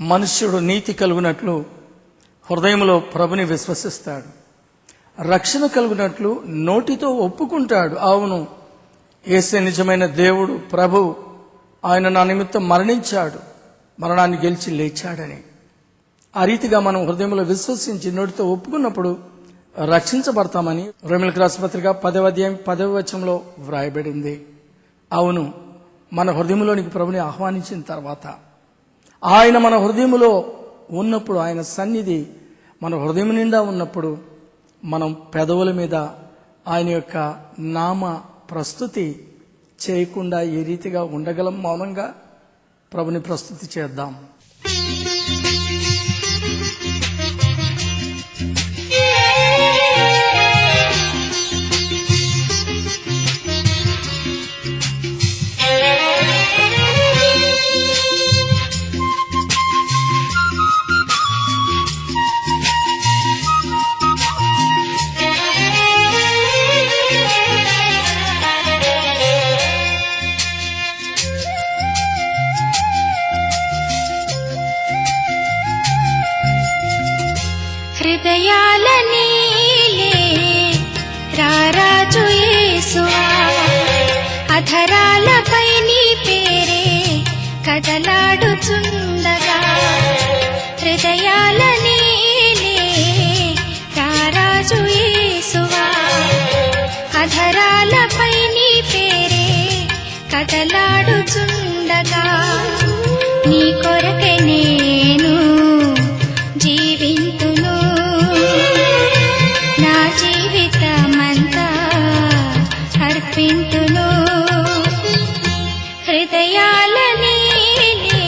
మనుష్యుడు నీతి కలుగునట్లు హృదయంలో ప్రభుని విశ్వసిస్తాడు, రక్షణ కలుగునట్లు నోటితో ఒప్పుకుంటాడు. అవును, యేసే నిజమైన దేవుడు, ప్రభు, ఆయన నా నిమిత్తం మరణించాడు, మరణాన్ని గెలిచి లేచాడని. ఆ రీతిగా మనం హృదయంలో విశ్వసించి నోటితో ఒప్పుకున్నప్పుడు రక్షించబడతామని రోమీయులకు రాసిన పత్రిక 10వ అధ్యాయం 10వ వచనంలో వ్రాయబడింది. అవును, మన హృదయంలోనికి ప్రభుని ఆహ్వానించిన తర్వాత, ఆయన మన హృదయంలో ఉన్నప్పుడు, ఆయన సన్నిధి మన హృదయం నిండా ఉన్నప్పుడు, మనం పెదవుల మీద ఆయన యొక్క నామ ప్రస్తుతి చేయకుండా ఏ రీతిగా ఉండగలం? మౌనంగా ప్రభుని ప్రస్తుతి చేద్దాం. హృదయాల నీలే రారాజు యేసువా, అధరాలపై నీ పేరే కదలాడుచుండగా. హృదయాల నీలే రారాజు యేసువా, అధరాలపై నీ పేరే కదలాడుచుండగా. నీ కొరకే నేను జీవింతును, నా జీవితమంతా అర్పింతును. హృదయాల నీలే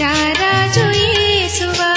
రారాజు యేసువా.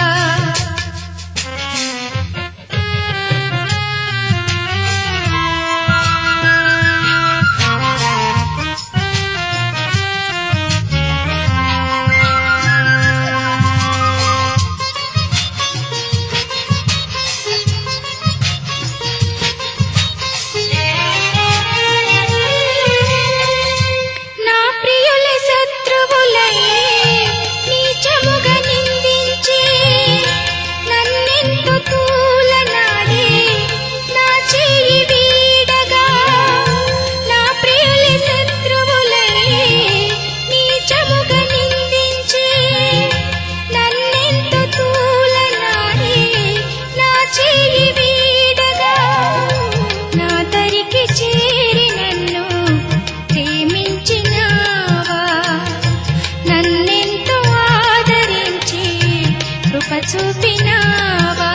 చూపినావా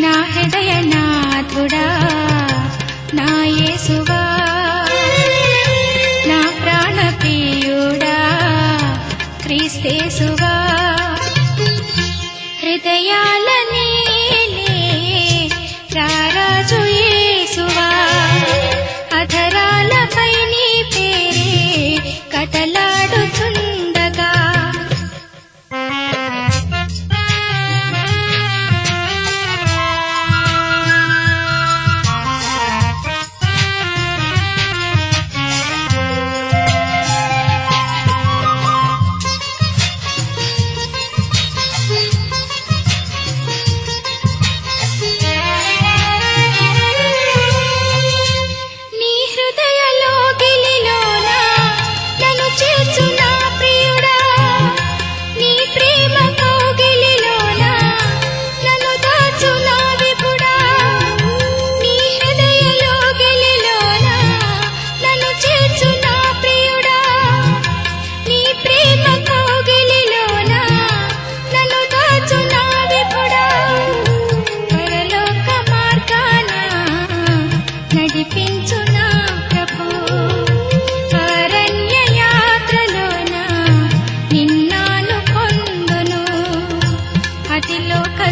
నా హృదయనాథుడా, నా యేసువా, నా ప్రాణప్రియుడా క్రీస్తేసువా. హృదయాల నీలే రారాజు యేసువా, అధరాలపై నీ పేరే కదలాడుచుండగా.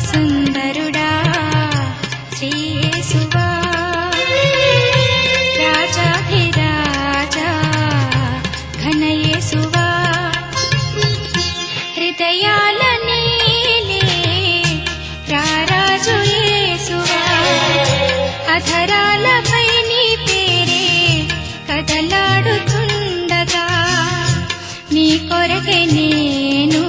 సుందరుడా శ్రీ యేసువా, రాజాధిరాజా ఘన యేసువా. హృదయాల నీలే రారాజు యేసువా, అధరాలపై నీ పేరే కదలాడుచుండగా. నీ కొరకే నేను